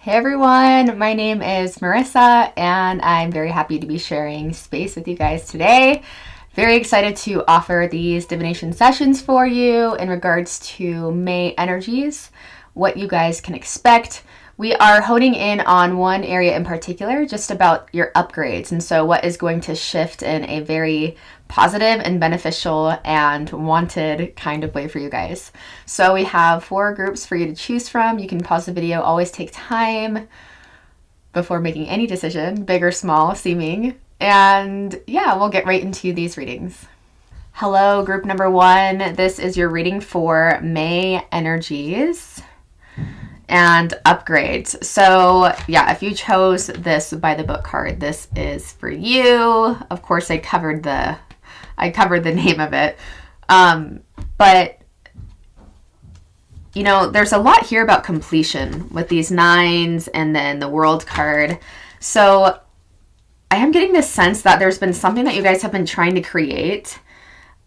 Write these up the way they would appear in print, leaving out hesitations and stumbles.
Hey everyone, my name is Marissa and I'm very happy to be sharing space with you guys today. Very excited to offer these divination sessions for you in regards to May energies, what you guys can expect. We are honing in on one area in particular, just about your upgrades, and so what is going to shift in a very positive and beneficial and wanted kind of way for you guys. So we have 4 groups for you to choose from. You can pause the video, always take time before making any decision, big or small seeming. And yeah, we'll get right into these readings. Hello, group number 1. This is your reading for May energies and upgrades. So yeah, if you chose this by the book card, this is for you. Of course, I covered the name of it. But you know, there's a lot here about completion with these 9s and then the world card. So I am getting this sense that there's been something that you guys have been trying to create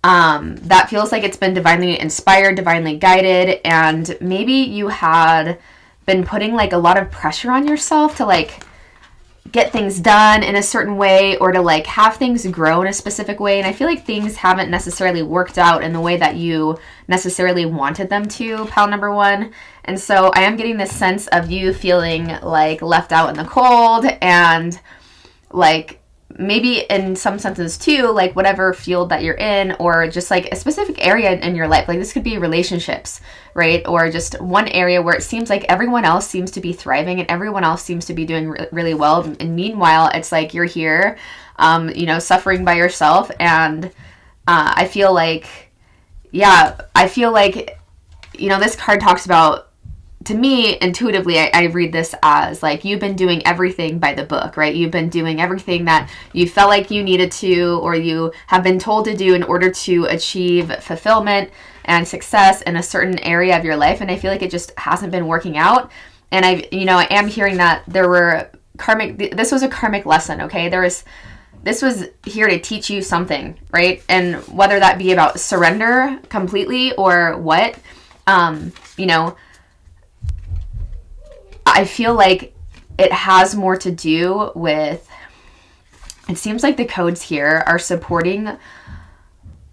that feels like it's been divinely inspired, divinely guided, and maybe you had been putting like a lot of pressure on yourself to like get things done in a certain way or to like have things grow in a specific way. And I feel like things haven't necessarily worked out in the way that you necessarily wanted them to, pal number 1. And so I am getting this sense of you feeling like left out in the cold, and like maybe in some senses too, like whatever field that you're in, or just like a specific area in your life. Like this could be relationships, right? Or just one area where it seems like everyone else seems to be thriving and everyone else seems to be doing really well. And meanwhile, it's like you're here, suffering by yourself. And I feel like, this card talks about, to me, intuitively, I read this as like you've been doing everything by the book, right? You've been doing everything that you felt like you needed to, or you have been told to do in order to achieve fulfillment and success in a certain area of your life. And I feel like it just hasn't been working out. And I am hearing that there were this was a karmic lesson, okay? This was here to teach you something, right? And whether that be about surrender completely or what, I feel like it has more to do with, it seems like the codes here are supporting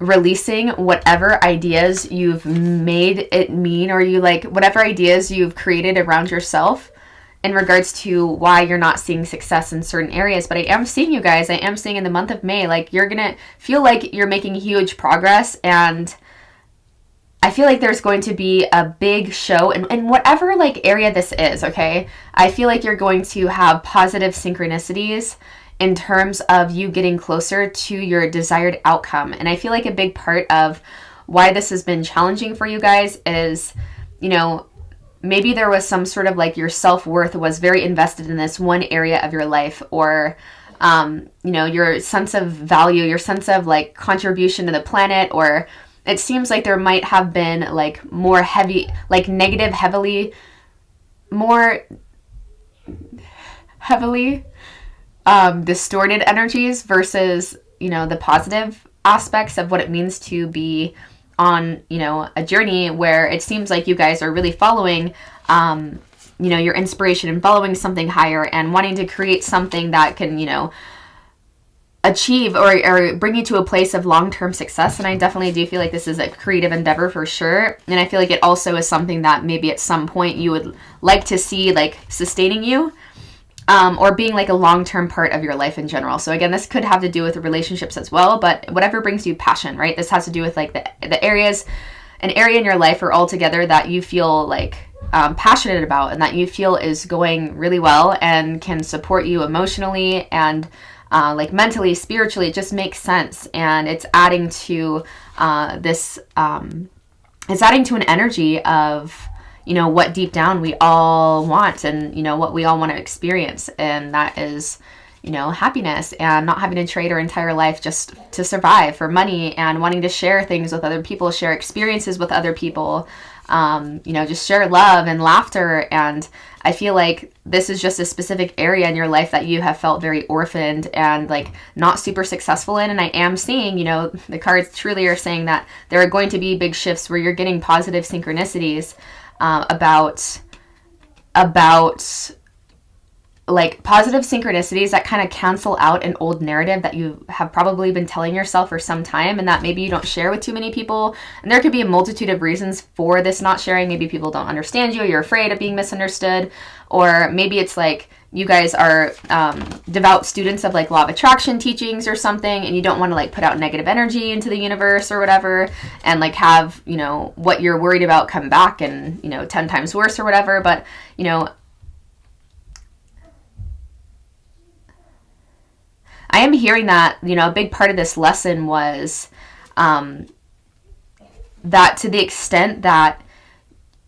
releasing whatever ideas you've made it mean, or you like whatever ideas you've created around yourself in regards to why you're not seeing success in certain areas. But I am seeing, you guys, I am seeing in the month of May, like you're going to feel like you're making huge progress, and I feel like there's going to be a big show in whatever like area this is, okay? I feel like you're going to have positive synchronicities in terms of you getting closer to your desired outcome. And I feel like a big part of why this has been challenging for you guys is, maybe there was some sort of like your self-worth was very invested in this one area of your life, or your sense of value, your sense of like contribution to the planet, or it seems like there might have been like more heavy, like negative, more heavily distorted energies versus, the positive aspects of what it means to be on, a journey where it seems like you guys are really following, your inspiration and following something higher and wanting to create something that can, achieve or bring you to a place of long-term success. And I definitely do feel like this is a creative endeavor for sure. And I feel like it also is something that maybe at some point you would like to see like sustaining you, or being like a long-term part of your life in general. So again, this could have to do with relationships as well, but whatever brings you passion, right? This has to do with like the areas, an area in your life or all together that you feel like passionate about and that you feel is going really well and can support you emotionally and like mentally, spiritually. It just makes sense. And it's adding to it's adding to an energy of, what deep down we all want and, what we all want to experience. And that is, happiness and not having to trade our entire life just to survive for money, and wanting to share things with other people, share experiences with other people, just share love and laughter. And I feel like this is just a specific area in your life that you have felt very orphaned and like not super successful in. And I am seeing, the cards truly are saying that there are going to be big shifts where you're getting positive synchronicities about like positive synchronicities that kind of cancel out an old narrative that you have probably been telling yourself for some time, and that maybe you don't share with too many people. And there could be a multitude of reasons for this not sharing. Maybe people don't understand you, you're afraid of being misunderstood, or maybe it's like you guys are devout students of like law of attraction teachings or something, and you don't want to like put out negative energy into the universe or whatever, and like have, you know, what you're worried about come back and, you know, 10 times worse or whatever. But, you know, I am hearing that, you know, a big part of this lesson was that to the extent that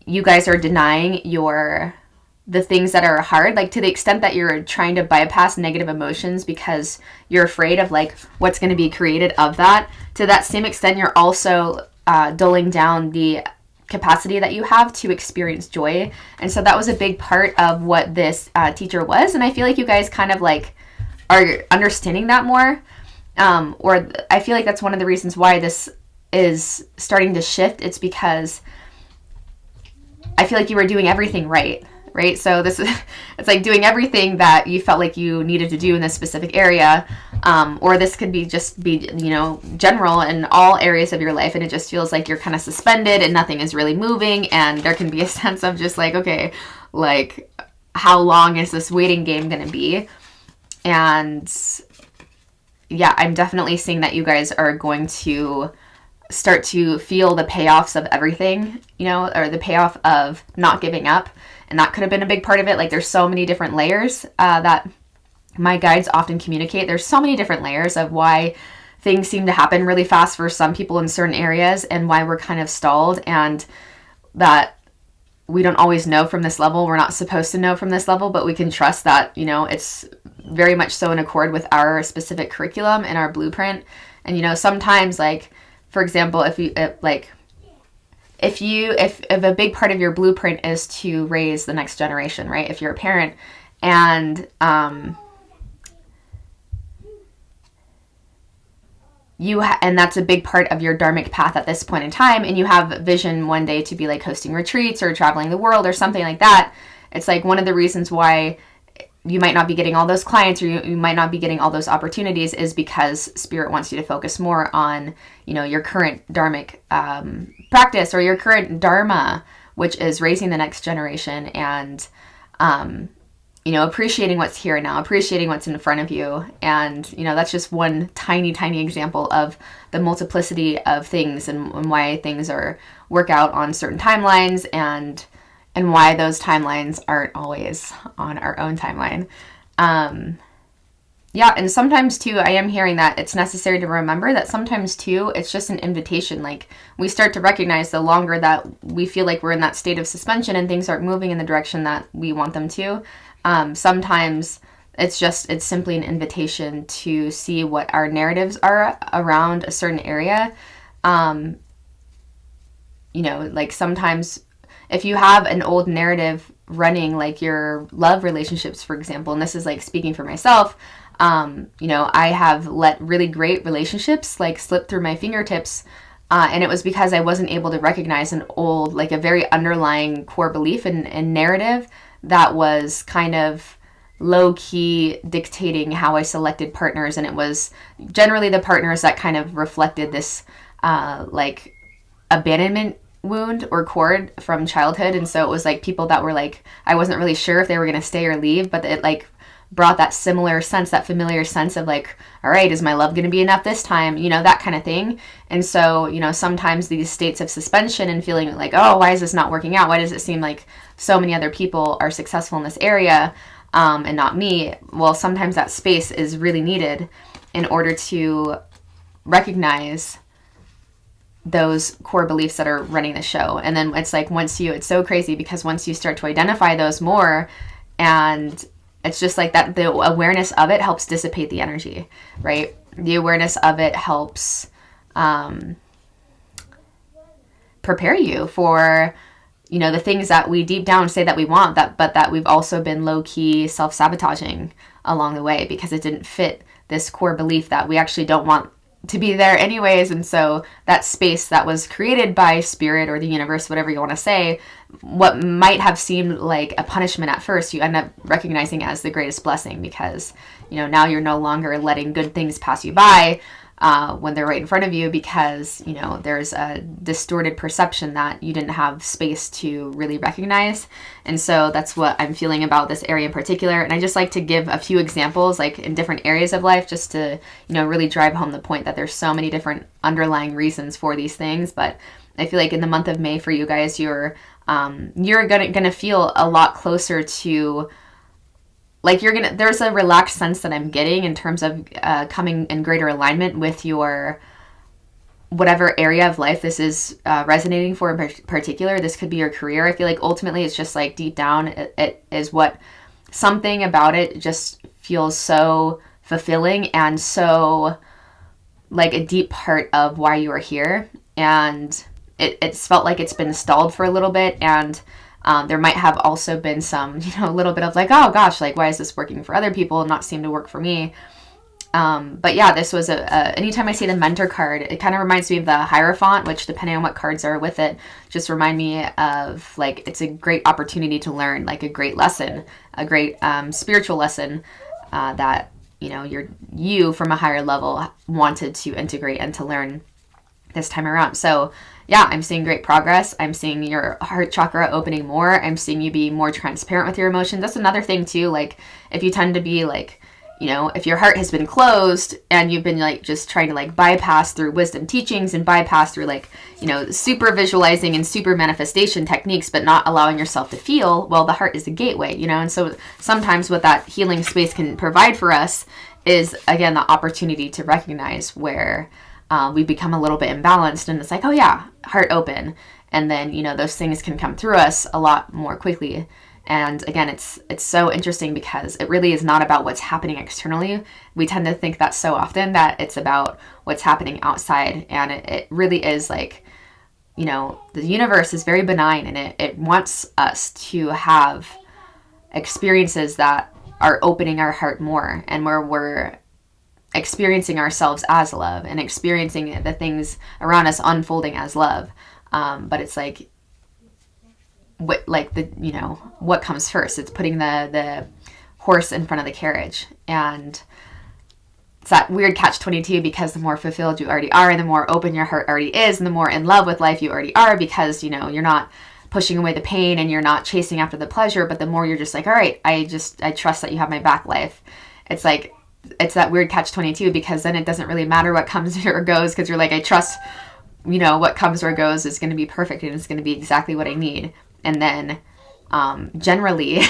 you guys are denying the things that are hard, like to the extent that you're trying to bypass negative emotions because you're afraid of like what's going to be created of that, to that same extent you're also dulling down the capacity that you have to experience joy. And so that was a big part of what this teacher was, and I feel like you guys kind of like are understanding that more, or I feel like that's one of the reasons why this is starting to shift. It's because I feel like you were doing everything right? So this is, it's like doing everything that you felt like you needed to do in this specific area, or this could be just be, you know, general in all areas of your life, and it just feels like you're kind of suspended and nothing is really moving, and there can be a sense of just like, okay, like how long is this waiting game going to be? And yeah, I'm definitely seeing that you guys are going to start to feel the payoffs of everything, you know, or the payoff of not giving up. And that could have been a big part of it. Like there's so many different layers that my guides often communicate. There's so many different layers of why things seem to happen really fast for some people in certain areas, and why we're kind of stalled, and that we don't always know from this level. We're not supposed to know from this level, but we can trust that, you know, it's very much so in accord with our specific curriculum and our blueprint. And, you know, sometimes, like, for example, if a big part of your blueprint is to raise the next generation, right? If you're a parent, and and that's a big part of your dharmic path at this point in time, and you have vision one day to be like hosting retreats or traveling the world or something like that. It's like one of the reasons why you might not be getting all those clients, or you might not be getting all those opportunities, is because Spirit wants you to focus more on, you know, your current dharmic practice, or your current dharma, which is raising the next generation, and you know, appreciating what's here now, appreciating what's in front of you. And, you know, that's just one tiny example of the multiplicity of things, and why things work out on certain timelines, and why those timelines aren't always on our own timeline. Yeah, and sometimes too, I am hearing that it's necessary to remember that sometimes too, it's just an invitation. Like, we start to recognize the longer that we feel like we're in that state of suspension and things aren't moving in the direction that we want them to, sometimes it's simply an invitation to see what our narratives are around a certain area. You know, like sometimes if you have an old narrative running, like your love relationships, for example, and this is like speaking for myself, you know, I have let really great relationships like slip through my fingertips, and it was because I wasn't able to recognize an old, like a very underlying core belief and narrative that was kind of low-key dictating how I selected partners. And it was generally the partners that kind of reflected this like abandonment wound or cord from childhood. And so it was like people that were like, I wasn't really sure if they were going to stay or leave, but it like brought that similar sense, that familiar sense of like, all right, is my love going to be enough this time? You know, that kind of thing. And so, you know, sometimes these states of suspension and feeling like, oh, why is this not working out? Why does it seem like so many other people are successful in this area and not me? Well, sometimes that space is really needed in order to recognize those core beliefs that are running the show. And then it's like, it's so crazy because once you start to identify those more, and it's just like that, the awareness of it helps dissipate the energy, right? The awareness of it helps prepare you for, you know, the things that we deep down say that we want, but that we've also been low-key self-sabotaging along the way because it didn't fit this core belief that we actually don't want to be there anyways. And so that space that was created by spirit or the universe, whatever you want to say, what might have seemed like a punishment at first, you end up recognizing as the greatest blessing, because, you know, now you're no longer letting good things pass you by when they're right in front of you, because, you know, there's a distorted perception that you didn't have space to really recognize. And so that's what I'm feeling about this area in particular. And I just like to give a few examples, like in different areas of life, just to, you know, really drive home the point that there's so many different underlying reasons for these things. But I feel like in the month of May for you guys, you're gonna feel a lot closer to, like, there's a relaxed sense that I'm getting in terms of coming in greater alignment with your whatever area of life this is resonating for in particular. This could be your career. I feel like ultimately it's just like deep down, it is what, something about it just feels so fulfilling and so like a deep part of why you are here. And it's felt like it's been stalled for a little bit, and there might have also been some, you know, a little bit of like, oh gosh, like, why is this working for other people and not seem to work for me? But yeah, this was anytime I see the mentor card, it kind of reminds me of the Hierophant, which, depending on what cards are with it, just remind me of, like, it's a great opportunity to learn, like a great lesson, a great spiritual lesson that, you know, you from a higher level wanted to integrate and to learn this time around. So yeah, I'm seeing great progress. I'm seeing your heart chakra opening more. I'm seeing you be more transparent with your emotions. That's another thing too. Like, if you tend to be like, you know, if your heart has been closed and you've been like just trying to like bypass through wisdom teachings and bypass through like, you know, super visualizing and super manifestation techniques, but not allowing yourself to feel, well, the heart is the gateway, you know? And so sometimes what that healing space can provide for us is, again, the opportunity to recognize where we become a little bit imbalanced, and it's like, oh yeah, heart open. And then, you know, those things can come through us a lot more quickly. And again, it's so interesting because it really is not about what's happening externally. We tend to think that so often, that it's about what's happening outside. And it really is like, you know, the universe is very benign, and it wants us to have experiences that are opening our heart more, and where we're experiencing ourselves as love and experiencing the things around us unfolding as love. But it's like, you know, what comes first? It's putting the horse in front of the carriage. And it's that weird catch-22, because the more fulfilled you already are, and the more open your heart already is, and the more in love with life you already are, because, you know, you're not pushing away the pain and you're not chasing after the pleasure, but the more you're just like, all right, I trust that you have my back, life. It's like, it's that weird catch-22, because then it doesn't really matter what comes or goes, because you're like, I trust, you know, what comes or goes is going to be perfect, and it's going to be exactly what I need. And then generally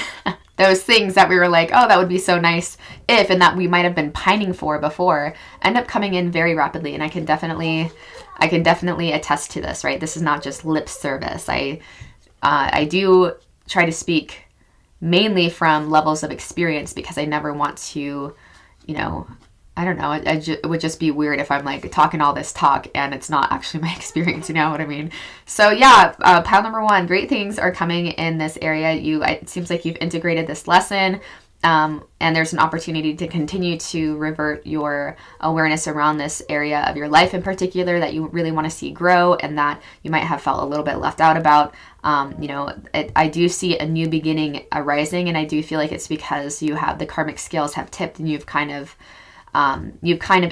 those things that we were like, oh, that would be so nice if, and that we might have been pining for before, end up coming in very rapidly. And I can definitely attest to this, right? This is not just lip service. I do try to speak mainly from levels of experience, because I never want to, you know, I don't know, it would just be weird if I'm like talking all this talk and it's not actually my experience, you know what I mean? So yeah, pile number 1, great things are coming in this area. It seems like you've integrated this lesson, and there's an opportunity to continue to revert your awareness around this area of your life in particular that you really want to see grow, and that you might have felt a little bit left out about. You know, I do see a new beginning arising, and I do feel like it's because the karmic scales have tipped, and you've kind of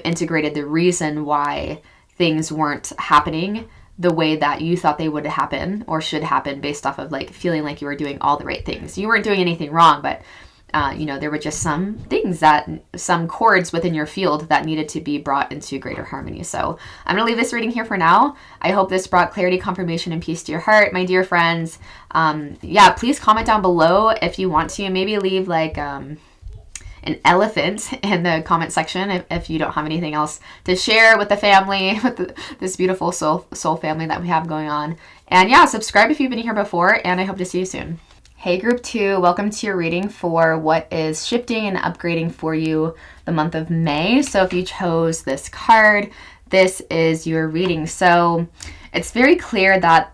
integrated the reason why things weren't happening the way that you thought they would happen or should happen, based off of like feeling like you were doing all the right things. You weren't doing anything wrong, but you know, there were just some things, some chords within your field that needed to be brought into greater harmony. So I'm going to leave this reading here for now. I hope this brought clarity, confirmation, and peace to your heart, my dear friends. Yeah, please comment down below if you want to. Maybe leave like an elephant in the comment section if you don't have anything else to share with the family, with this beautiful soul family that we have going on. And yeah, subscribe if you've been here before, and I hope to see you soon. Hey group 2, welcome to your reading for what is shifting and upgrading for you the month of May. So if you chose this card, this is your reading. So it's very clear that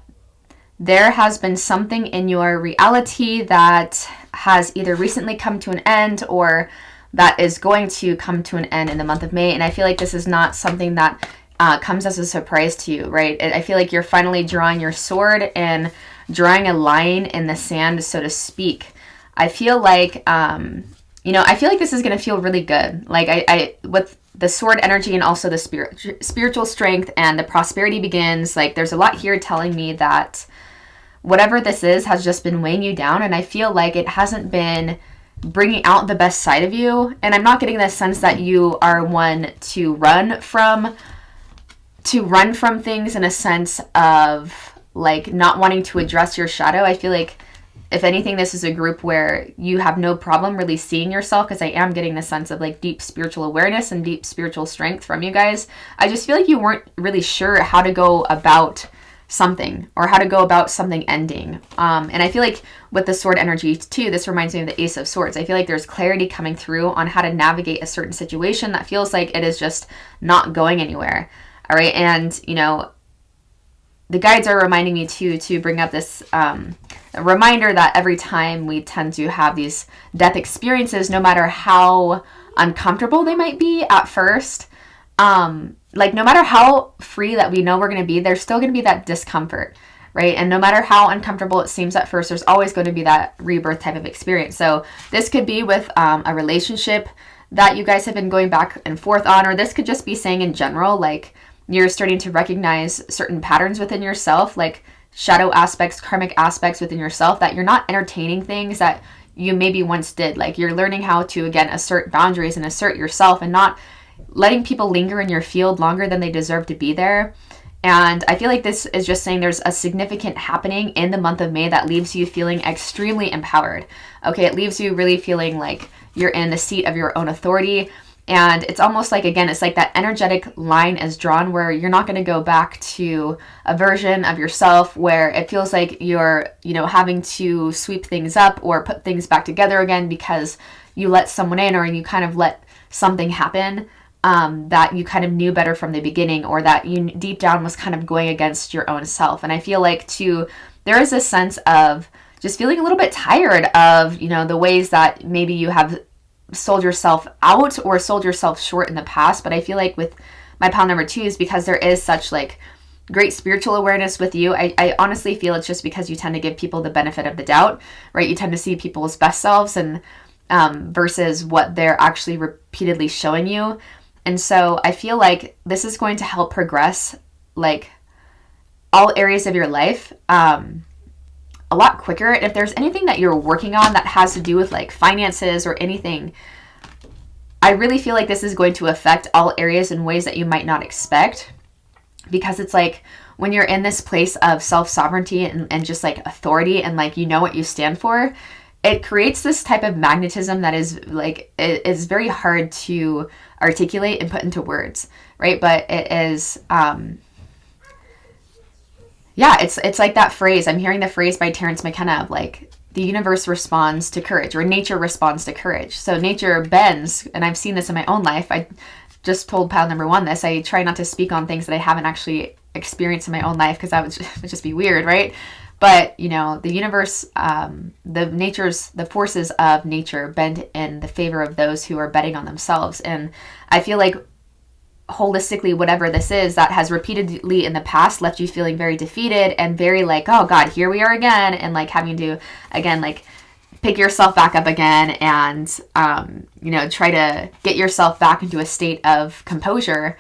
there has been something in your reality that has either recently come to an end, or that is going to come to an end in the month of May. And I feel like this is not something that comes as a surprise to you, right? I feel like you're finally drawing your sword and drawing a line in the sand, so to speak. I feel like, I feel like this is going to feel really good. Like I with the sword energy and also the spiritual strength and the prosperity begins, like there's a lot here telling me that whatever this is has just been weighing you down. And I feel like it hasn't been bringing out the best side of you. And I'm not getting the sense that you are one to run from things in a sense of like not wanting to address your shadow. I feel like if anything, this is a group where you have no problem really seeing yourself, because I am getting the sense of like deep spiritual awareness and deep spiritual strength from you guys. I just feel like you weren't really sure how to go about something or how to go about something ending. And I feel like with the sword energy too, this reminds me of the Ace of Swords. I feel like there's clarity coming through on how to navigate a certain situation that feels like it is just not going anywhere. All right. And, the guides are reminding me too, to bring up this a reminder that every time we tend to have these death experiences, no matter how uncomfortable they might be at first, like no matter how free that we know we're going to be, there's still going to be that discomfort, right? And no matter how uncomfortable it seems at first, there's always going to be that rebirth type of experience. So this could be with a relationship that you guys have been going back and forth on, or this could just be saying in general, like you're starting to recognize certain patterns within yourself, like shadow aspects, karmic aspects within yourself, that you're not entertaining things that you maybe once did. Like you're learning how to, again, assert boundaries and assert yourself and not letting people linger in your field longer than they deserve to be there. And I feel like this is just saying there's a significant happening in the month of May that leaves you feeling extremely empowered. Okay, it leaves you really feeling like you're in the seat of your own authority. And it's almost like, again, it's like that energetic line is drawn where you're not going to go back to a version of yourself where it feels like you're, having to sweep things up or put things back together again because you let someone in or you kind of let something happen that you kind of knew better from the beginning, or that you deep down was kind of going against your own self. And I feel like too, there is a sense of just feeling a little bit tired of, the ways that maybe you have sold yourself out or sold yourself short in the past. But I feel like with my pile number 2 is because there is such like great spiritual awareness with you. I honestly feel it's just because you tend to give people the benefit of the doubt, right? You tend to see people's best selves and versus what they're actually repeatedly showing you. And so I feel like this is going to help progress like all areas of your life a lot quicker. If there's anything that you're working on that has to do with like finances or anything, I really feel like this is going to affect all areas in ways that you might not expect, because it's like when you're in this place of self-sovereignty and just like authority and like what you stand for, it creates this type of magnetism that is like, it is very hard to articulate and put into words, right? But it is, it's like that phrase. I'm hearing the phrase by Terence McKenna of like, the universe responds to courage, or nature responds to courage. So nature bends, and I've seen this in my own life. I just told pile number 1 this. I try not to speak on things that I haven't actually experienced in my own life, because that would just be weird, right? But, the universe, the forces of nature bend in the favor of those who are betting on themselves. And I feel like holistically, whatever this is that has repeatedly in the past left you feeling very defeated and very like, oh God, here we are again. And like having to, again, like pick yourself back up again and, try to get yourself back into a state of composure.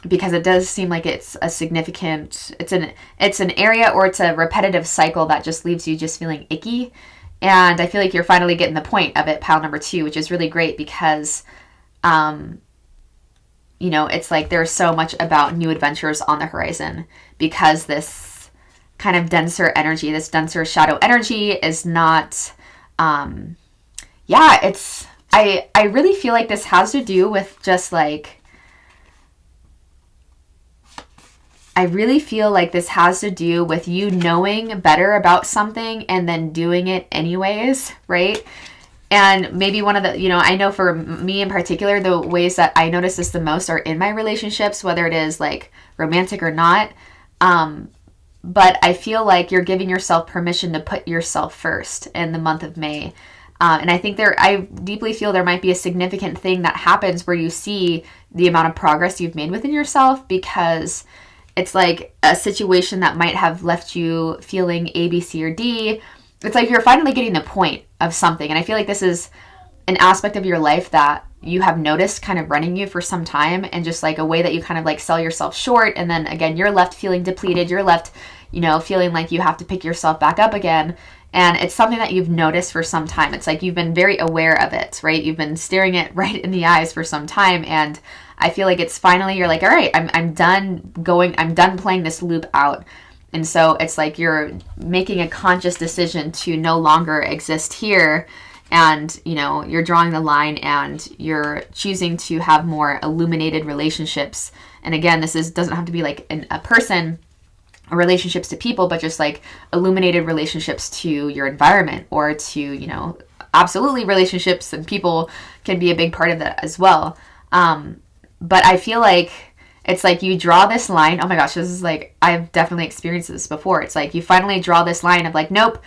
Because it does seem like it's a significant, it's an area, or it's a repetitive cycle that just leaves you just feeling icky. And I feel like you're finally getting the point of it, pile number 2, which is really great because, it's like there's so much about new adventures on the horizon, because this kind of denser energy, this denser shadow energy is not, I really feel like this has to do with just like, I really feel like this has to do with you knowing better about something and then doing it anyways, right? And maybe one of the, I know for me in particular, the ways that I notice this the most are in my relationships, whether it is like romantic or not. But I feel like you're giving yourself permission to put yourself first in the month of May. And I think I deeply feel there might be a significant thing that happens where you see the amount of progress you've made within yourself, because it's like a situation that might have left you feeling A, B, C, or D. It's like you're finally getting the point of something. And I feel like this is an aspect of your life that you have noticed kind of running you for some time, and just like a way that you kind of like sell yourself short. And then again, you're left feeling depleted. You're left, feeling like you have to pick yourself back up again. And it's something that you've noticed for some time. It's like you've been very aware of it, right? You've been staring it right in the eyes for some time. And I feel like it's finally, you're like, all right, I'm done playing this loop out. And so it's like you're making a conscious decision to no longer exist here. And, you're drawing the line, and you're choosing to have more illuminated relationships. And again, doesn't have to be like a person or relationships to people, but just like illuminated relationships to your environment, or to, absolutely relationships and people can be a big part of that as well. But I feel like it's like you draw this line. Oh my gosh, this is like, I've definitely experienced this before. It's like you finally draw this line of like, nope,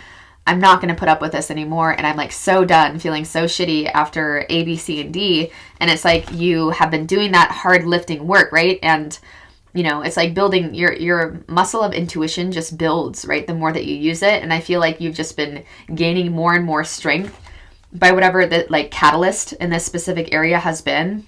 I'm not going to put up with this anymore. And I'm like so done, feeling so shitty after A, B, C, and D. And it's like you have been doing that hard lifting work, right? And, it's like building your muscle of intuition just builds, right? The more that you use it. And I feel like you've just been gaining more and more strength by whatever the like catalyst in this specific area has been.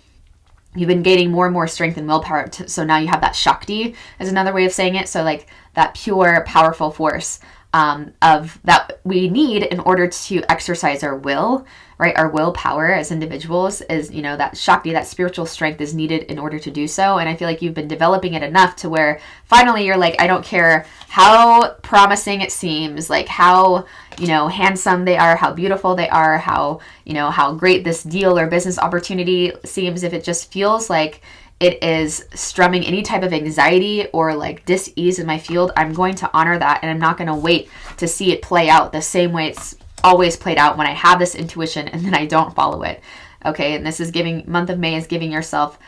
You've been gaining more and more strength and willpower. So now you have that Shakti, is another way of saying it. So like that pure, powerful force of that we need in order to exercise our will, right? Our willpower as individuals is, that Shakti, that spiritual strength is needed in order to do so. And I feel like you've been developing it enough to where finally you're like, I don't care how promising it seems, like how, handsome they are, how beautiful they are, how, how great this deal or business opportunity seems. If it just feels like it is strumming any type of anxiety or like dis-ease in my field, I'm going to honor that, and I'm not going to wait to see it play out the same way it's always played out when I have this intuition and then I don't follow it. Okay, and this is month of May is giving yourself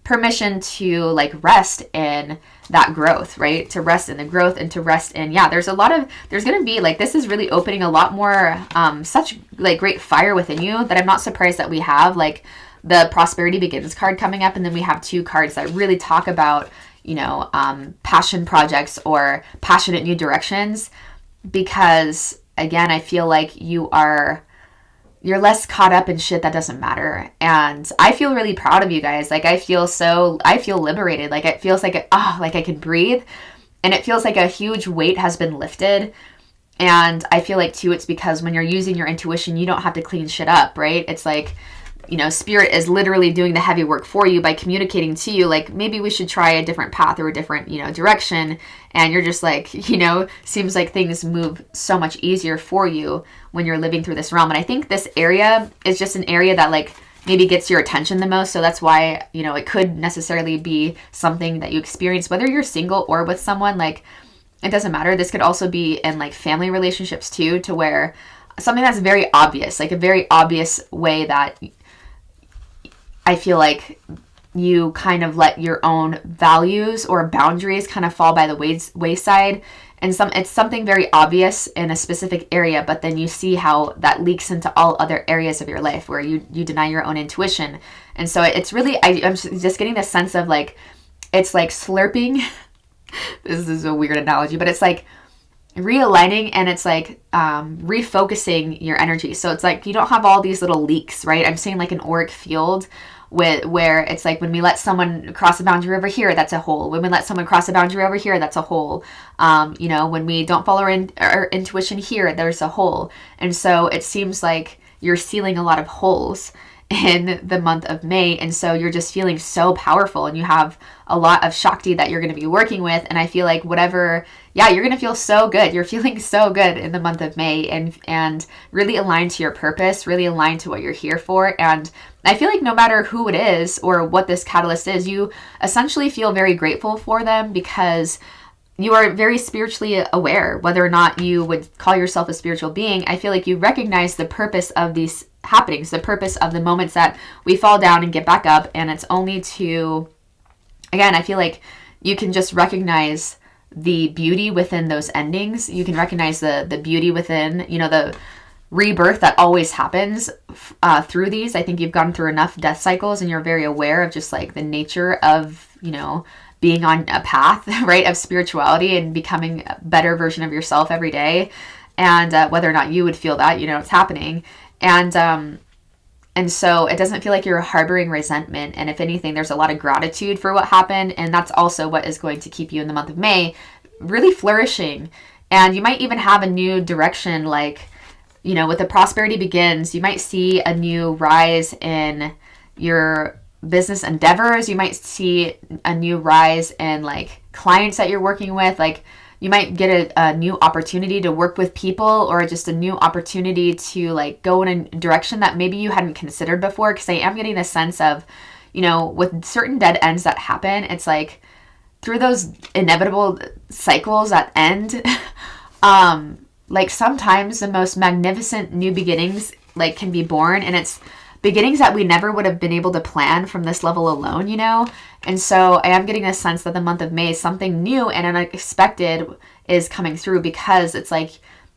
permission to like rest in that growth, right? To rest in the growth and to rest in, there's going to be like, this is really opening a lot more, such like great fire within you that I'm not surprised that we have like the Prosperity Begins card coming up. And then we have 2 cards that really talk about, passion projects or passionate new directions. Because again, I feel like you're less caught up in shit that doesn't matter. And I feel really proud of you guys. Like I feel liberated. Like it feels like, like I can breathe, and it feels like a huge weight has been lifted. And I feel like too, it's because when you're using your intuition, you don't have to clean shit up, right? It's like, Spirit is literally doing the heavy work for you by communicating to you, like, maybe we should try a different path or a different, direction. And you're just like, seems like things move so much easier for you when you're living through this realm. And I think this area is just an area that like maybe gets your attention the most. So that's why, it could necessarily be something that you experience, whether you're single or with someone, like, it doesn't matter. This could also be in like family relationships too, to where something that's very obvious, like a very obvious way that I feel like you kind of let your own values or boundaries kind of fall by the wayside. And it's something very obvious in a specific area, but then you see how that leaks into all other areas of your life where you deny your own intuition. And so it's really, I'm just getting this sense of like, it's like slurping. This is a weird analogy, but it's like realigning, and it's like refocusing your energy. So it's like you don't have all these little leaks, right? I'm saying like an auric field where it's like when we let someone cross a boundary over here, that's a hole. When we let someone cross a boundary over here, that's a hole. When we don't follow our intuition here, there's a hole. And so it seems like you're sealing a lot of holes in the month of May. And so you're just feeling so powerful, and you have a lot of Shakti that you're going to be working with. And I feel like you're going to feel so good. You're feeling so good in the month of May, and really aligned to your purpose, really aligned to what you're here for. And I feel like no matter who it is or what this catalyst is, you essentially feel very grateful for them, because you are very spiritually aware. Whether or not you would call yourself a spiritual being, I feel like you recognize the purpose of these happenings, the purpose of the moments that we fall down and get back up. And it's only to, again, I feel like you can just recognize the beauty within those endings. You can recognize the beauty within, rebirth that always happens through these. I think you've gone through enough death cycles and you're very aware of just like the nature of, you know, being on a path, right, of spirituality and becoming a better version of yourself every day. And whether or not you would feel that, you know, it's happening. And so it doesn't feel like you're harboring resentment. And if anything, there's a lot of gratitude for what happened. And that's also what is going to keep you in the month of May really flourishing. And you might even have a new direction, like, you know, with the prosperity begins, you might see a new rise in your business endeavors. You might see a new rise in like clients that you're working with. Like, you might get a new opportunity to work with people, or just a new opportunity to like go in a direction that maybe you hadn't considered before. Because I am getting this sense of, you know, with certain dead ends that happen, it's like through those inevitable cycles that end, like sometimes the most magnificent new beginnings like can be born, and it's beginnings that we never would have been able to plan from this level alone, you know? And so I am getting a sense that the month of May, something new and unexpected is coming through, because it's like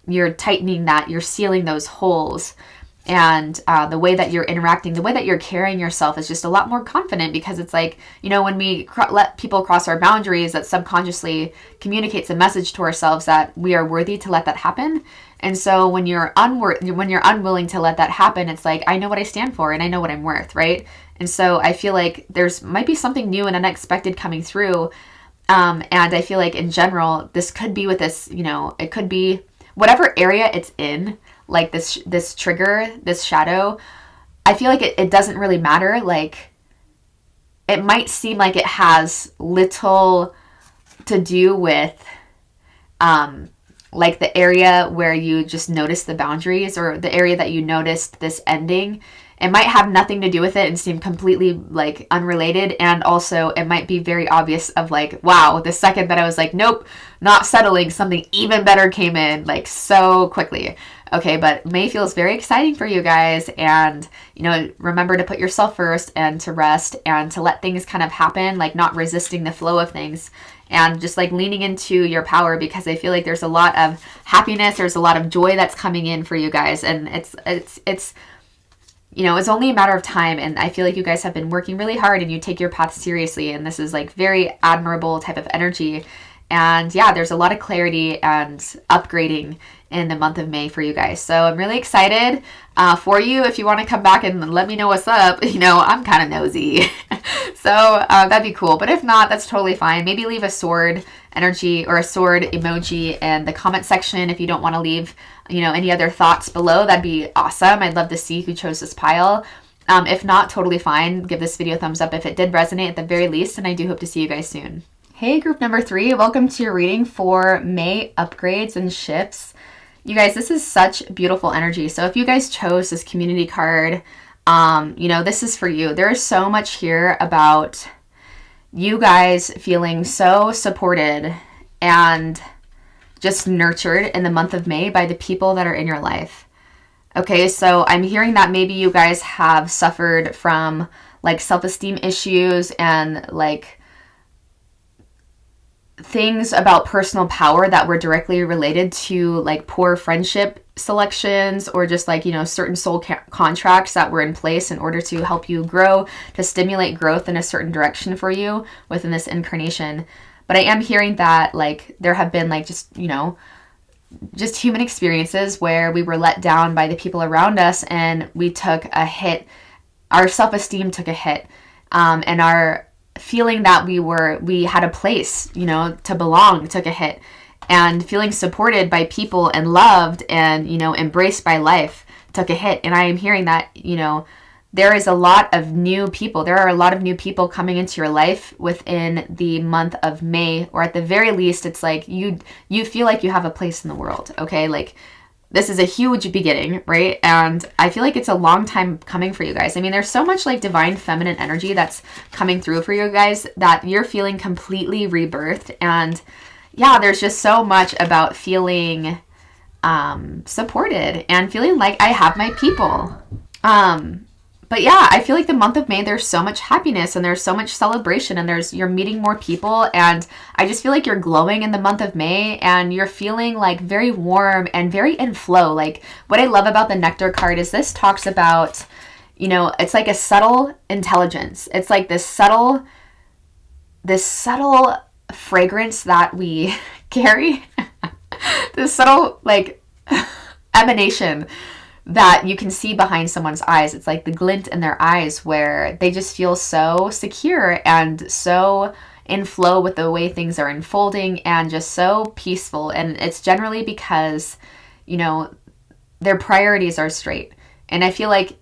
you're tightening that, you're sealing those holes. And the way that you're interacting, the way that you're carrying yourself is just a lot more confident, because it's like, you know, when we let people cross our boundaries, that subconsciously communicates a message to ourselves that we are worthy to let that happen. And so when you're unwilling to let that happen, it's like, I know what I stand for and I know what I'm worth, right? And so I feel like there's might be something new and unexpected coming through. And I feel like in general, this could be with this, you know, it could be whatever area it's in, like this trigger, this shadow. I feel like it doesn't really matter. Like, it might seem like it has little to do with like the area where you just noticed the boundaries, or the area that you noticed this ending. It might have nothing to do with it and seem completely like unrelated. And also it might be very obvious of like, wow, the second that I was like, nope, not settling, something even better came in like so quickly. Okay, but May feels very exciting for you guys. And, you know, remember to put yourself first and to rest and to let things kind of happen, like not resisting the flow of things, and just like leaning into your power, because I feel like there's a lot of happiness, there's a lot of joy that's coming in for you guys. And it's you know, it's only a matter of time. And I feel like you guys have been working really hard and you take your path seriously. And this is like very admirable type of energy. And yeah, there's a lot of clarity and upgrading in the month of May for you guys. So I'm really excited for you. If you want to come back and let me know what's up, you know, I'm kind of nosy. So that'd be cool. But if not, that's totally fine. Maybe leave a sword energy or a sword emoji in the comment section if you don't want to leave, you know, any other thoughts below. That'd be awesome. I'd love to see who chose this pile. If not, totally fine. Give this video a thumbs up if it did resonate at the very least. And I do hope to see you guys soon. Hey, group number 3, welcome to your reading for May upgrades and shifts. You guys, this is such beautiful energy. So if you guys chose this community card, you know, this is for you. There is so much here about you guys feeling so supported and just nurtured in the month of May by the people that are in your life. Okay, so I'm hearing that maybe you guys have suffered from like self-esteem issues and like things about personal power that were directly related to like poor friendship selections, or just like, you know, certain soul contracts that were in place in order to help you grow, to stimulate growth in a certain direction for you within this incarnation. But I am hearing that like there have been like just, you know, just human experiences where we were let down by the people around us and we took a hit. Our self-esteem took a hit, and our feeling that we had a place, you know, to belong took a hit, and feeling supported by people and loved and, you know, embraced by life took a hit. And I am hearing that, you know, there is a lot of new people. There are a lot of new people coming into your life within the month of May, or at the very least, it's like you feel like you have a place in the world. Okay. Like, this is a huge beginning, right? And I feel like it's a long time coming for you guys. I mean, there's so much like divine feminine energy that's coming through for you guys that you're feeling completely rebirthed. And yeah, there's just so much about feeling supported and feeling like I have my people. but yeah, I feel like the month of May, there's so much happiness and there's so much celebration and you're meeting more people. And I just feel like you're glowing in the month of May and you're feeling like very warm and very in flow. Like what I love about the Nectar card is this talks about, you know, it's like a subtle intelligence. It's like this subtle fragrance that we carry, this subtle like emanation that you can see behind someone's eyes. It's like the glint in their eyes where they just feel so secure and so in flow with the way things are unfolding and just so peaceful. And it's generally because, you know, their priorities are straight. And I feel like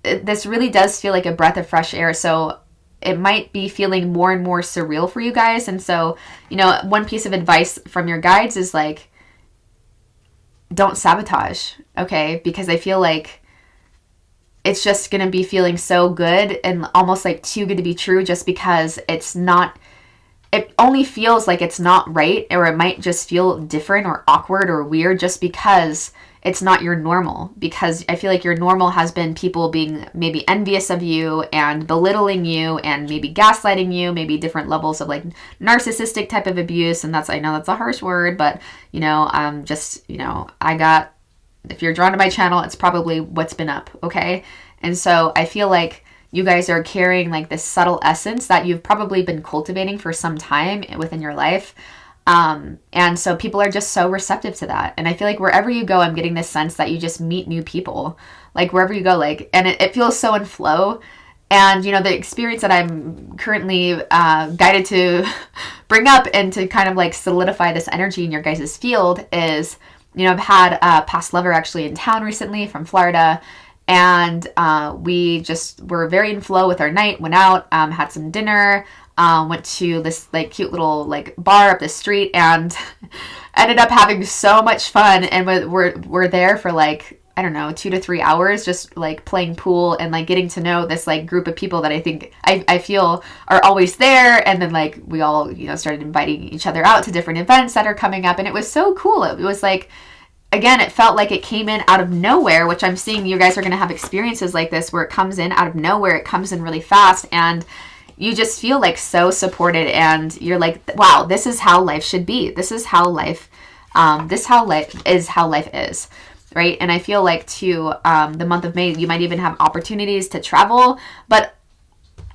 this really does feel like a breath of fresh air. So it might be feeling more and more surreal for you guys. And so, you know, one piece of advice from your guides is like, don't sabotage, okay? Because I feel like it's just going to be feeling so good and almost like too good to be true just because it's not, it only feels like it's not right, or it might just feel different or awkward or weird just because it's not your normal. Because I feel like your normal has been people being maybe envious of you and belittling you and maybe gaslighting you, maybe different levels of like narcissistic type of abuse. And I know that's a harsh word, but you know, just, you know, if you're drawn to my channel, it's probably what's been up. Okay. And so I feel like you guys are carrying like this subtle essence that you've probably been cultivating for some time within your life. And so people are just so receptive to that. And I feel like wherever you go, I'm getting this sense that you just meet new people, like wherever you go, like, and it feels so in flow. And, you know, the experience that I'm currently, guided to bring up and to kind of like solidify this energy in your guys' field is, you know, I've had a past lover actually in town recently from Florida. And, we just were very in flow with our night, went out, had some dinner, went to this like cute little like bar up the street and ended up having so much fun. And we're there for like, I don't know, 2 to 3 hours, just like playing pool and like getting to know this like group of people that I think I feel are always there. And then like we all, you know, started inviting each other out to different events that are coming up. And it was so cool. It was like, again, it felt like it came in out of nowhere, which I'm seeing you guys are going to have experiences like this where it comes in out of nowhere. It comes in really fast and you just feel like so supported and you're like, wow, this is how life should be. This is how life, how life is, right? And I feel like too, the month of May, you might even have opportunities to travel, but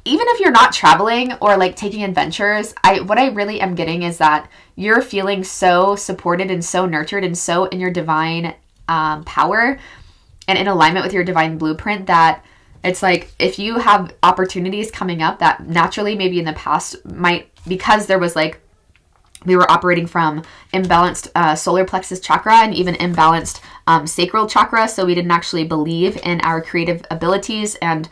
even if you're not traveling or like taking adventures, what I really am getting is that you're feeling so supported and so nurtured and so in your divine power and in alignment with your divine blueprint that it's like if you have opportunities coming up that naturally maybe in the past might, because there was like, we were operating from imbalanced solar plexus chakra and even imbalanced sacral chakra. So we didn't actually believe in our creative abilities and,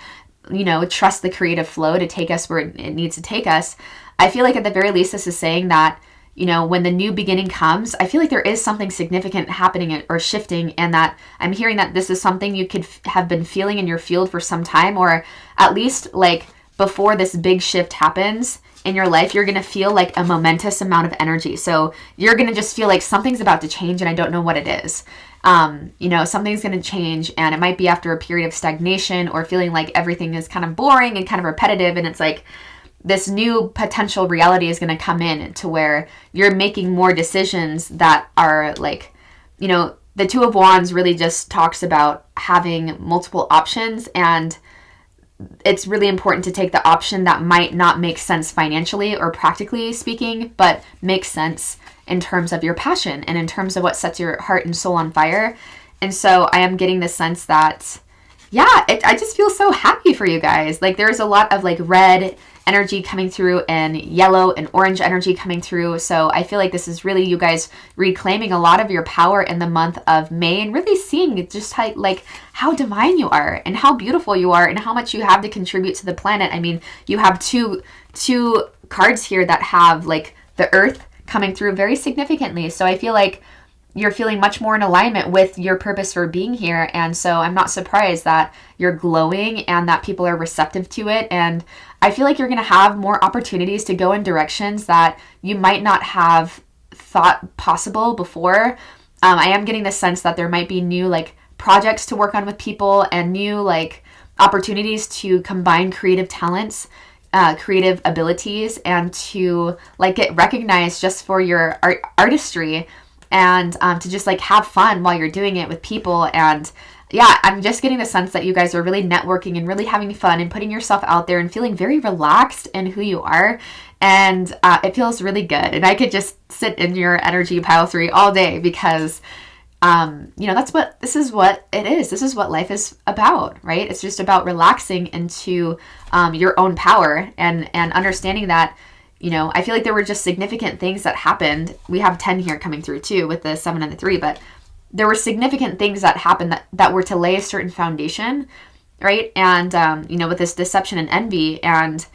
you know, trust the creative flow to take us where it needs to take us. I feel like at the very least, this is saying that, you know, when the new beginning comes, I feel like there is something significant happening or shifting, and that I'm hearing that this is something you could have been feeling in your field for some time, or at least like before this big shift happens in your life, you're going to feel like a momentous amount of energy. So you're going to just feel like something's about to change and I don't know what it is. You know, something's going to change and it might be after a period of stagnation or feeling like everything is kind of boring and kind of repetitive. And it's like this new potential reality is going to come in to where you're making more decisions that are like, you know, the Two of Wands really just talks about having multiple options, and it's really important to take the option that might not make sense financially or practically speaking, but makes sense in terms of your passion and in terms of what sets your heart and soul on fire. And so I am getting the sense that, yeah, I just feel so happy for you guys. Like there's a lot of like red energy coming through and yellow and orange energy coming through. So I feel like this is really you guys reclaiming a lot of your power in the month of May and really seeing just how divine you are and how beautiful you are and how much you have to contribute to the planet. I mean, you have two cards here that have like the earth coming through very significantly. So I feel like you're feeling much more in alignment with your purpose for being here. And so I'm not surprised that you're glowing and that people are receptive to it. And I feel like you're going to have more opportunities to go in directions that you might not have thought possible before. I am getting the sense that there might be new like projects to work on with people and new like opportunities to combine creative talents, creative abilities, and to like get recognized just for your artistry, and to just like have fun while you're doing it with people. And yeah, I'm just getting the sense that you guys are really networking and really having fun and putting yourself out there and feeling very relaxed in who you are. And it feels really good. And I could just sit in your energy pile 3 all day because, you know, this is what it is. This is what life is about, right? It's just about relaxing into your own power and understanding that, you know, I feel like there were just significant things that happened. We have 10 here coming through too with the 7 and the 3, but there were significant things that happened that were to lay a certain foundation, right? And, you know, with this deception and envy, and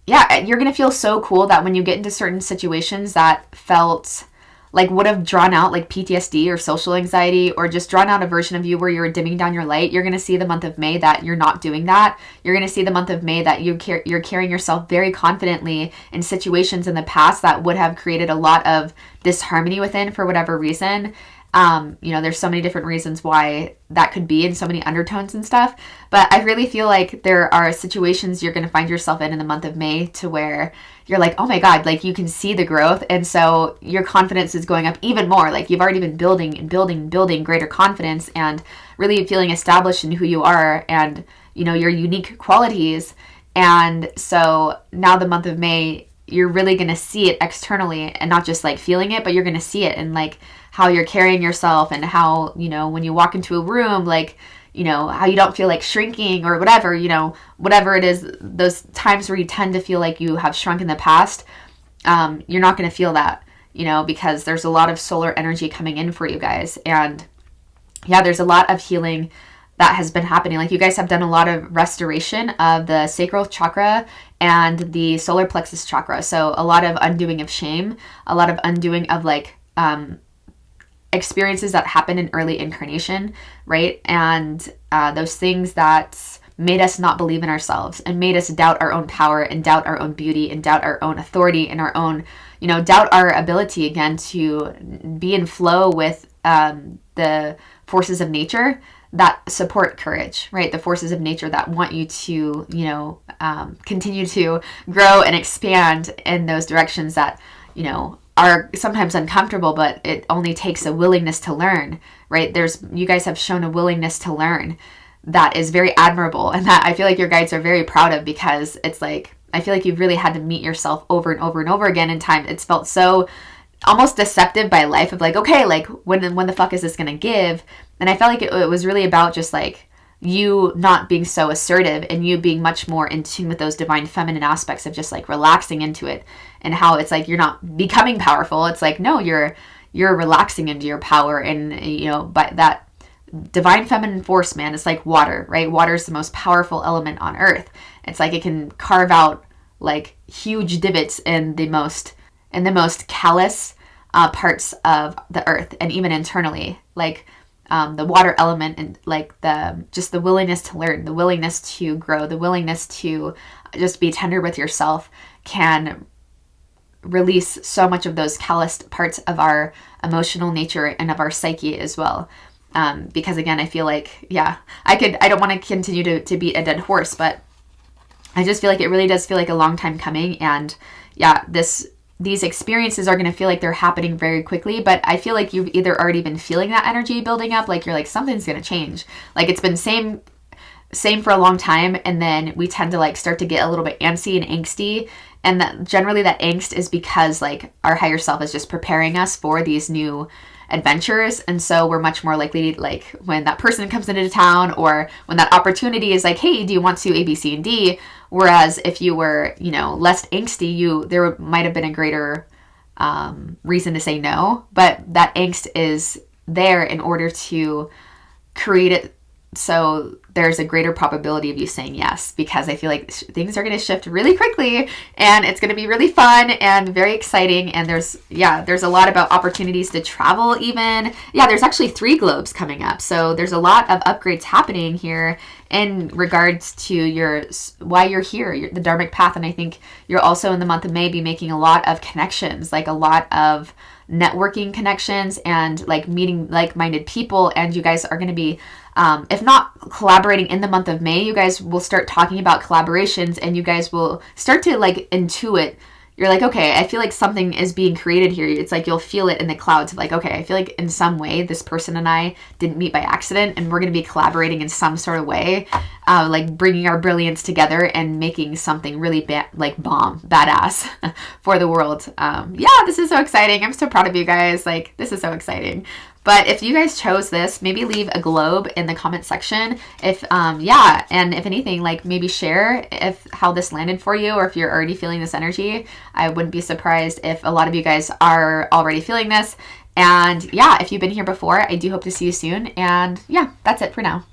yeah, you're going to feel so cool that when you get into certain situations that felt like would have drawn out like PTSD or social anxiety, or just drawn out a version of you where you're dimming down your light, you're going to see the month of May that you're not doing that. You're going to see the month of May that you're carrying yourself very confidently in situations in the past that would have created a lot of disharmony within for whatever reason. You know, there's so many different reasons why that could be, and so many undertones and stuff. But I really feel like there are situations you're going to find yourself in the month of May to where you're like, oh my God, like you can see the growth. And so your confidence is going up even more. Like you've already been building and building greater confidence and really feeling established in who you are and, you know, your unique qualities. And so now the month of May, you're really going to see it externally and not just like feeling it, but you're going to see it in like how you're carrying yourself and how, you know, when you walk into a room, like, you know, how you don't feel like shrinking or whatever, you know, whatever it is, those times where you tend to feel like you have shrunk in the past, you're not going to feel that, you know, because there's a lot of solar energy coming in for you guys. And yeah, there's a lot of healing that has been happening. Like you guys have done a lot of restoration of the sacral chakra and the solar plexus chakra. So a lot of undoing of shame, a lot of undoing of like, experiences that happened in early incarnation, right? And those things that made us not believe in ourselves and made us doubt our own power and doubt our own beauty and doubt our own authority and our own, you know, doubt our ability again to be in flow with the forces of nature that support courage, right? The forces of nature that want you to, you know, continue to grow and expand in those directions that, you know, are sometimes uncomfortable, but it only takes a willingness to learn, right? You guys have shown a willingness to learn that is very admirable, and that I feel like your guides are very proud of, because it's like, I feel like you've really had to meet yourself over and over and over again in time. It's felt so almost deceptive by life of like, okay, like when the fuck is this gonna give? And I felt like it was really about just like you not being so assertive and you being much more in tune with those divine feminine aspects of just like relaxing into it, and how it's like you're not becoming powerful. It's like, no, you're relaxing into your power. And, you know, but that divine feminine force, man, it's like water, right? Water is the most powerful element on earth. It's like it can carve out like huge divots in the most callous parts of the earth, and even internally, like the water element, and like the willingness to learn, the willingness to grow, the willingness to just be tender with yourself can release so much of those calloused parts of our emotional nature and of our psyche as well. Because again, I feel like, yeah, I don't want to continue to beat a dead horse, but I just feel like it really does feel like a long time coming. And yeah, these experiences are going to feel like they're happening very quickly, but I feel like you've either already been feeling that energy building up, like you're like, something's going to change. Like it's been same for a long time. And then we tend to like start to get a little bit antsy and angsty. And that generally that angst is because like our higher self is just preparing us for these new adventures. And so we're much more likely to, like, when that person comes into town, or when that opportunity is like, hey, do you want to A, B, C, and D? Whereas if you were, you know, less angsty, there might have been a greater reason to say no. But that angst is there in order to create it so there's a greater probability of you saying yes, because I feel like things are going to shift really quickly, and it's going to be really fun and very exciting. And there's a lot about opportunities to travel even. Yeah, there's actually 3 globes coming up. So there's a lot of upgrades happening here in regards to why you're here, the Dharmic path. And I think you're also in the month of May be making a lot of connections, like a lot of networking connections and like meeting like-minded people. And you guys are going to be, if not collaborating in the month of May, you guys will start talking about collaborations, and you guys will start to like intuit. You're like, okay, I feel like something is being created here. It's like you'll feel it in the clouds of like, okay, I feel like in some way this person and I didn't meet by accident, and we're going to be collaborating in some sort of way, like bringing our brilliance together and making something really badass for the world. Yeah, this is so exciting. I'm so proud of you guys. Like, this is so exciting. But if you guys chose this, maybe leave a globe in the comment section. If, yeah, and if anything, like maybe share how this landed for you, or if you're already feeling this energy. I wouldn't be surprised if a lot of you guys are already feeling this. And yeah, if you've been here before, I do hope to see you soon. And yeah, that's it for now.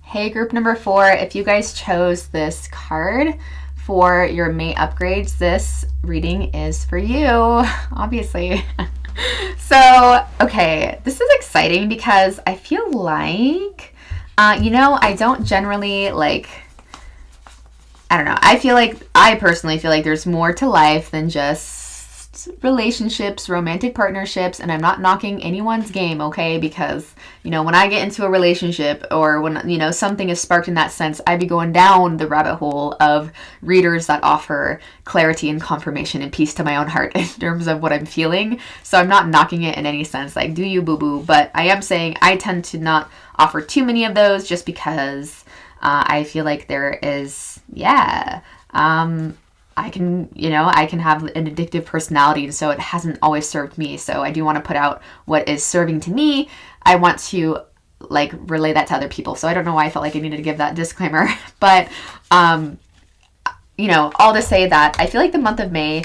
Hey, group number 4, if you guys chose this card for your May upgrades, this reading is for you, obviously. So, okay, this is exciting because I feel like, I don't generally like, I don't know. I personally feel like there's more to life than just relationships, romantic partnerships, and I'm not knocking anyone's game, okay? Because, when I get into a relationship, or when, something is sparked in that sense, I'd be going down the rabbit hole of readers that offer clarity and confirmation and peace to my own heart in terms of what I'm feeling. So I'm not knocking it in any sense, like, do you boo-boo? But I am saying I tend to not offer too many of those just because I feel like there is, I can have an addictive personality, and so it hasn't always served me. So I do want to put out what is serving to me. I want to like relay that to other people. So I don't know why I felt like I needed to give that disclaimer, but all to say that I feel like the month of May,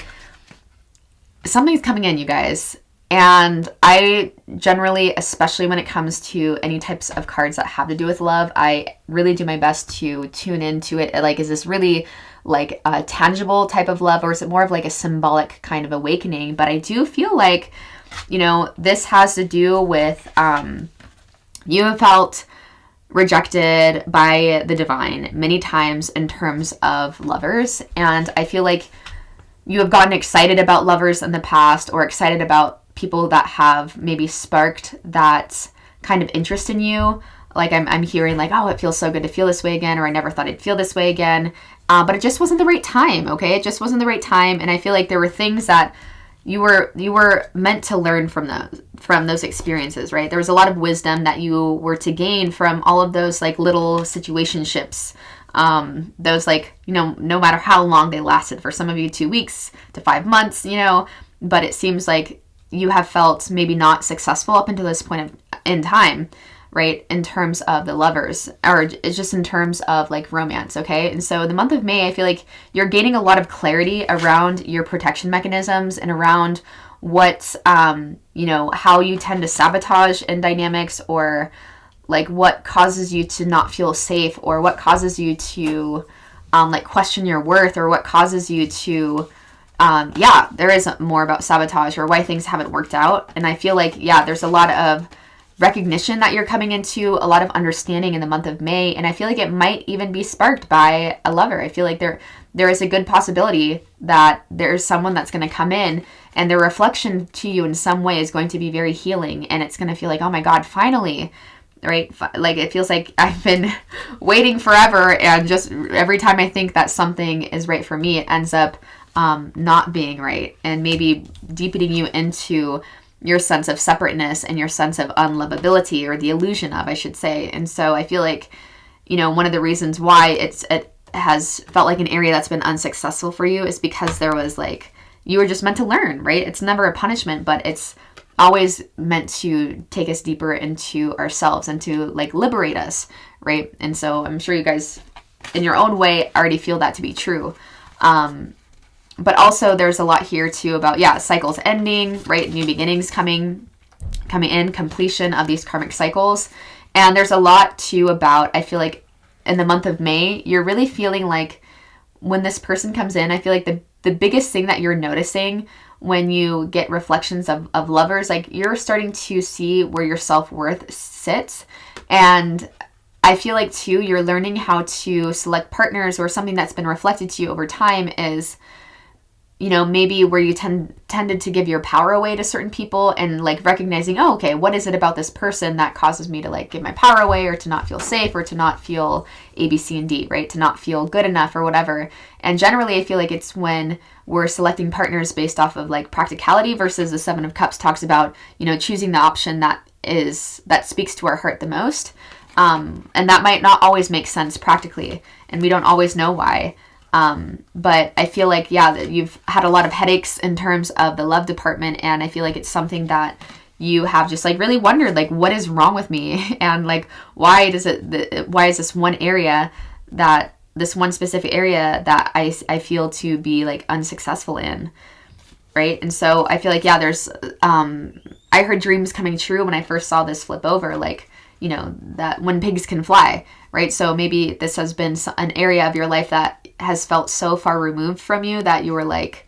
something's coming in, you guys. And I generally, especially when it comes to any types of cards that have to do with love, I really do my best to tune into it. Like, is this really like a tangible type of love, or is it more of like a symbolic kind of awakening? But I do feel like, this has to do with you have felt rejected by the divine many times in terms of lovers. And I feel like you have gotten excited about lovers in the past, or excited about people that have maybe sparked that kind of interest in you. Like I'm hearing like, oh, it feels so good to feel this way again, or I never thought I'd feel this way again. But it just wasn't the right time, okay? It just wasn't the right time. And I feel like there were things that you were meant to learn from those experiences, right? There was a lot of wisdom that you were to gain from all of those like little situationships. Those like, no matter how long they lasted, for some of you 2 weeks to 5 months, but it seems like you have felt maybe not successful up until this point in time, right? In terms of the lovers, or it's just in terms of like romance, okay? And so the month of May, I feel like you're gaining a lot of clarity around your protection mechanisms and around what, how you tend to sabotage in dynamics, or like what causes you to not feel safe, or what causes you to like question your worth, or what causes you to there is more about sabotage, or why things haven't worked out. And I feel like, there's a lot of recognition that you're coming into, a lot of understanding in the month of May. And I feel like it might even be sparked by a lover. I feel like there is a good possibility that there's someone that's going to come in, and their reflection to you in some way is going to be very healing. And it's going to feel like, oh my God, finally, right? Like it feels like I've been waiting forever, and just every time I think that something is right for me, it ends up not being right, and maybe deepening you into your sense of separateness and your sense of unlovability, or the illusion of, I should say. And so I feel like, one of the reasons why it has felt like an area that's been unsuccessful for you is because there was like, you were just meant to learn, right? It's never a punishment, but it's always meant to take us deeper into ourselves and to like liberate us, right? And so I'm sure you guys in your own way already feel that to be true. But also there's a lot here too about, cycles ending, right? New beginnings coming in, completion of these karmic cycles. And there's a lot too about, I feel like in the month of May, you're really feeling like when this person comes in, I feel like the biggest thing that you're noticing when you get reflections of lovers, like you're starting to see where your self-worth sits. And I feel like too, you're learning how to select partners, or something that's been reflected to you over time is, you know, maybe where you tended to give your power away to certain people, and like recognizing, oh, okay, what is it about this person that causes me to like give my power away, or to not feel safe, or to not feel A, B, C, and D, right? To not feel good enough or whatever. And generally, I feel like it's when we're selecting partners based off of like practicality, versus the Seven of Cups talks about, you know, choosing the option that speaks to our heart the most. And that might not always make sense practically, and we don't always know why. But I feel like, yeah, that you've had a lot of headaches in terms of the love department. And I feel like it's something that you have just like really wondered, like, what is wrong with me? And like, why is this one specific area that I feel to be like unsuccessful in. Right. And so I feel like, yeah, there's, I heard dreams coming true when I first saw this flip over, like, you know, that when pigs can fly, right? So maybe this has been an area of your life that has felt so far removed from you that you were like,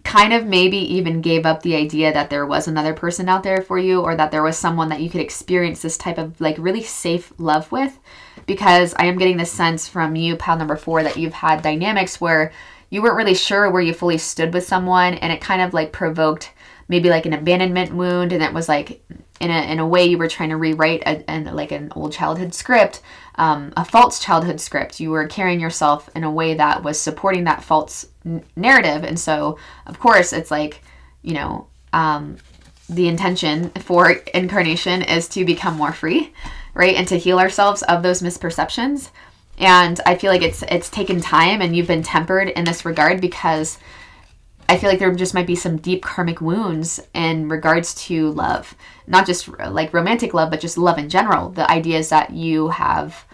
kind of maybe even gave up the idea that there was another person out there for you, or that there was someone that you could experience this type of like really safe love with. Because I am getting the sense from you, pile number 4, that you've had dynamics where you weren't really sure where you fully stood with someone, and it kind of like provoked maybe like an abandonment wound, and it was like in a way you were trying to rewrite like an old childhood script, a false childhood script. You were carrying yourself in a way that was supporting that false narrative. And so of course it's like, you know, the intention for incarnation is to become more free, right? And to heal ourselves of those misperceptions. And I feel like it's taken time, and you've been tempered in this regard, because I feel like there just might be some deep karmic wounds in regards to love, not just like romantic love, but just love in general. The ideas that you have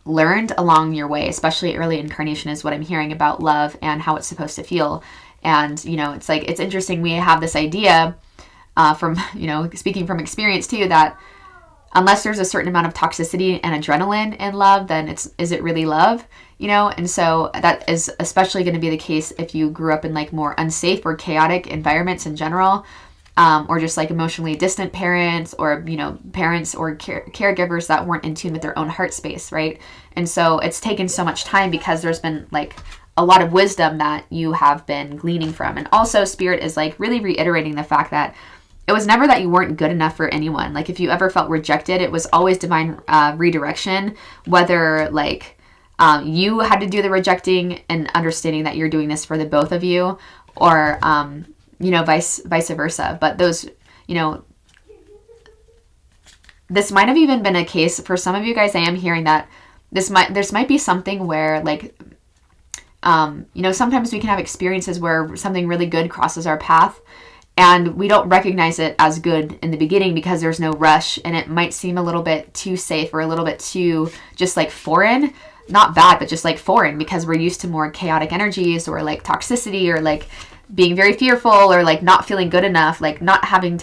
learned along your way, especially early incarnation, is what I'm hearing about love and how it's supposed to feel. And, you know, it's like, it's interesting. We have this idea from, you know, speaking from experience too, that unless there's a certain amount of toxicity and adrenaline in love, then is it really love? You know, and so that is especially going to be the case if you grew up in like more unsafe or chaotic environments in general, or just like emotionally distant parents, or, you know, parents or caregivers that weren't in tune with their own heart space, right? And so it's taken so much time because there's been like a lot of wisdom that you have been gleaning from. And also Spirit is like really reiterating the fact that it was never that you weren't good enough for anyone. Like if you ever felt rejected, it was always divine redirection, whether like you had to do the rejecting and understanding that you're doing this for the both of you, or, you know, vice versa. But those, you know, this might have even been a case for some of you guys. I am hearing that this might be something where like, you know, sometimes we can have experiences where something really good crosses our path, and we don't recognize it as good in the beginning because there's no rush, and it might seem a little bit too safe, or a little bit too just like foreign. Not bad, but just like foreign, because we're used to more chaotic energies, or like toxicity, or like being very fearful, or like not feeling good enough, like not having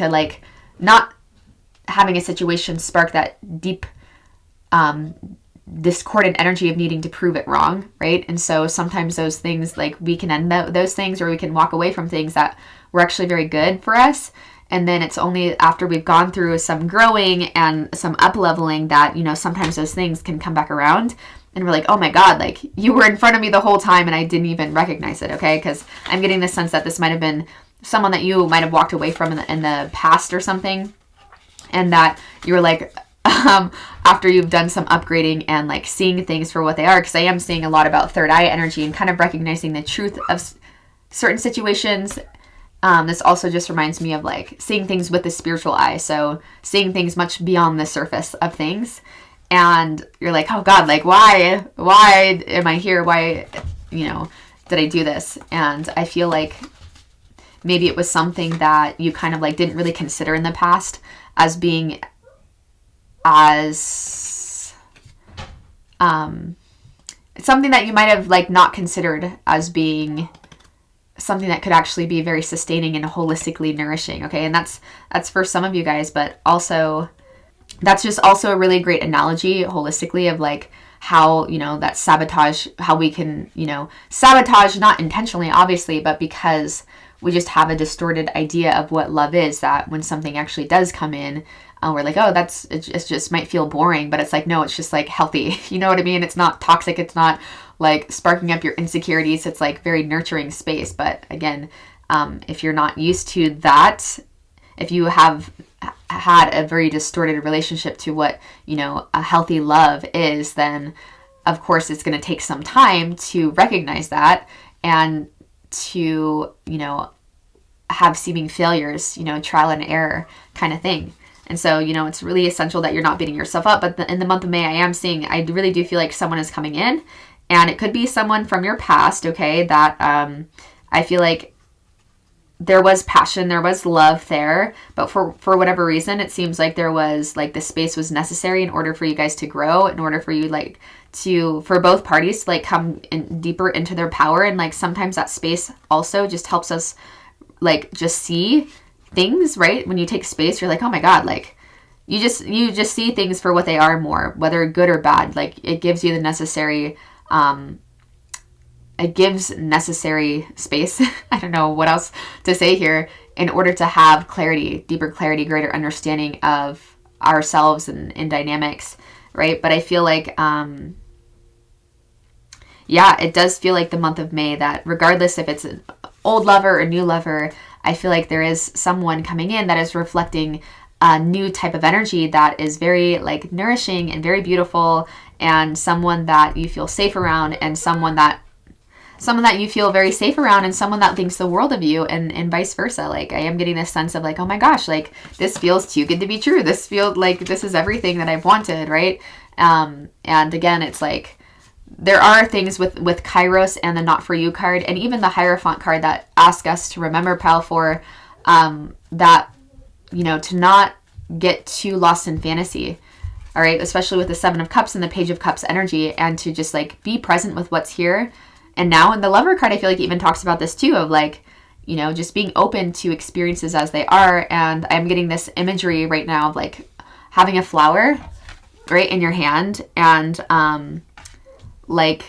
a situation spark that deep discordant energy of needing to prove it wrong, right? And so sometimes those things, like we can end those things, or we can walk away from things that were actually very good for us. And then it's only after we've gone through some growing and some up leveling that, you know, sometimes those things can come back around. And we're like, oh my God, like you were in front of me the whole time and I didn't even recognize it, okay? Because I'm getting the sense that this might have been someone that you might have walked away from in the past or something. And that you were like, after you've done some upgrading and like seeing things for what they are, because I am seeing a lot about third eye energy and kind of recognizing the truth of certain situations. This also just reminds me of like seeing things with the spiritual eye. So seeing things much beyond the surface of things. And you're like, oh God, like why am I here? Why, you know, did I do this? And I feel like maybe it was something that you kind of like didn't really consider in the past as being as something that you might have like not considered as being something that could actually be very sustaining and holistically nourishing. Okay. And that's for some of you guys, but also that's just also a really great analogy holistically of like how, you know, that sabotage, how we can, you know, sabotage, not intentionally, obviously, but because we just have a distorted idea of what love is, that when something actually does come in, we're like, oh, it just might feel boring, but it's like, no, it's just like healthy. You know what I mean? It's not toxic. It's not like sparking up your insecurities. It's like very nurturing space. But again, if you're not used to that, if you have had a very distorted relationship to what, you know, a healthy love is, then of course it's going to take some time to recognize that and to, you know, have seeming failures, you know, trial and error kind of thing. And so, you know, it's really essential that you're not beating yourself up. But in the month of May, I really do feel like someone is coming in, and it could be someone from your past, okay, that I feel like there was passion, there was love there, but for whatever reason, it seems like there was like the space was necessary in order for you guys to grow, in order for you like to, for both parties to like come in deeper into their power. And like sometimes that space also just helps us like just see things, right? When you take space, you're like, oh my God, like you just see things for what they are more, whether good or bad. Like it gives you the necessary, it gives necessary space. I don't know what else to say here, in order to have clarity, deeper clarity, greater understanding of ourselves and dynamics, right? But I feel like, yeah, it does feel like the month of May that regardless if it's an old lover or new lover, I feel like there is someone coming in that is reflecting a new type of energy that is very like nourishing and very beautiful, and someone that you feel safe around, and someone that you feel very safe around, and someone that thinks the world of you, and vice versa. Like I am getting this sense of like, oh my gosh, like this feels too good to be true. This feels like this is everything that I've wanted, right? And again, it's like there are things with Kairos and the Not For You card, and even the Hierophant card, that ask us to remember, pal, for that, you know, to not get too lost in fantasy. All right, especially with the Seven of Cups and the Page of Cups energy, and to just like be present with what's here and now. And the Lover card, I feel like, even talks about this too, of like, you know, just being open to experiences as they are. And I'm getting this imagery right now of like having a flower right in your hand, and like,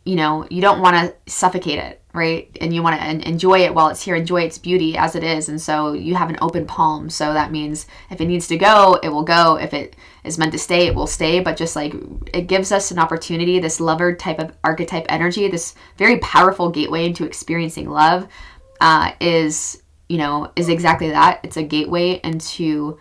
you know, you don't want to suffocate it, right? And you want to enjoy it while it's here, enjoy its beauty as it is. And so you have an open palm. So that means if it needs to go, it will go. If it is meant to stay, it will stay. But just like, it gives us an opportunity, this lover type of archetype energy, this very powerful gateway into experiencing love, is exactly that. It's a gateway into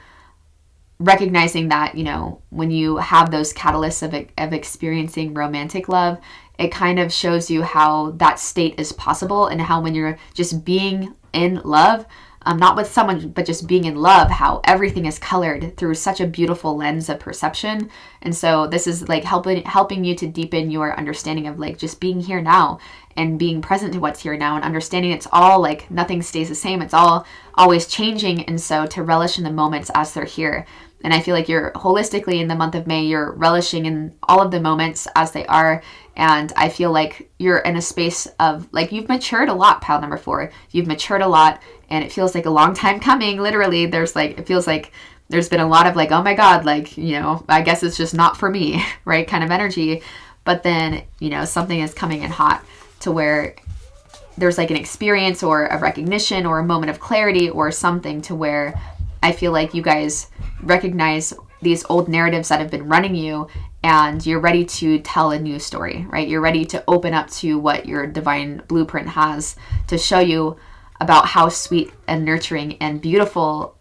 recognizing that, you know, when you have those catalysts of experiencing romantic love, it kind of shows you how that state is possible, and how when you're just being in love, not with someone, but just being in love, how everything is colored through such a beautiful lens of perception. And so this is like helping you to deepen your understanding of like just being here now, and being present to what's here now, and understanding it's all like nothing stays the same. It's all always changing. And so to relish in the moments as they're here. And I feel like you're holistically in the month of May, you're relishing in all of the moments as they are. And I feel like you're in a space of like, you've matured a lot, pal number 4. You've matured a lot, and it feels like a long time coming. Literally, it feels like there's been a lot of like, oh my God, like, you know, I guess it's just not for me, right? Kind of energy. But then, you know, something is coming in hot to where there's like an experience or a recognition or a moment of clarity or something, to where I feel like you guys recognize these old narratives that have been running you, and you're ready to tell a new story, right? You're ready to open up to what your divine blueprint has to show you about how sweet and nurturing and beautiful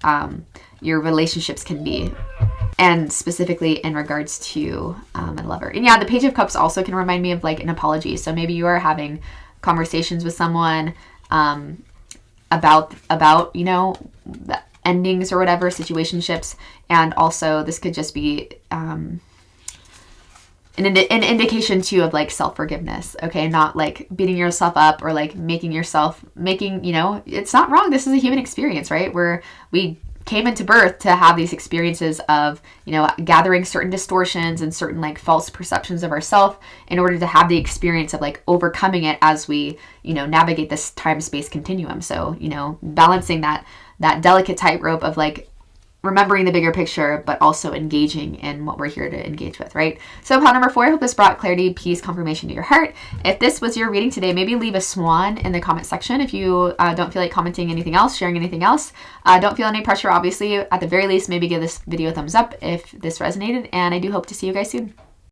your relationships can be. And specifically in regards to a lover. And yeah, the Page of Cups also can remind me of like an apology. So maybe you are having conversations with someone about, you know, endings or whatever, situationships. And also this could just be an indication too of like self-forgiveness, okay? Not like beating yourself up or like making, you know, it's not wrong. This is a human experience, right? Where we came into birth to have these experiences of, you know, gathering certain distortions and certain like false perceptions of ourselves in order to have the experience of like overcoming it as we, you know, navigate this time-space continuum. So, you know, balancing that delicate tightrope of like remembering the bigger picture, but also engaging in what we're here to engage with, right? So pile number 4, I hope this brought clarity, peace, confirmation to your heart. If this was your reading today, maybe leave a swan in the comment section. If you don't feel like commenting anything else, sharing anything else, don't feel any pressure, obviously. At the very least, maybe give this video a thumbs up if this resonated, and I do hope to see you guys soon.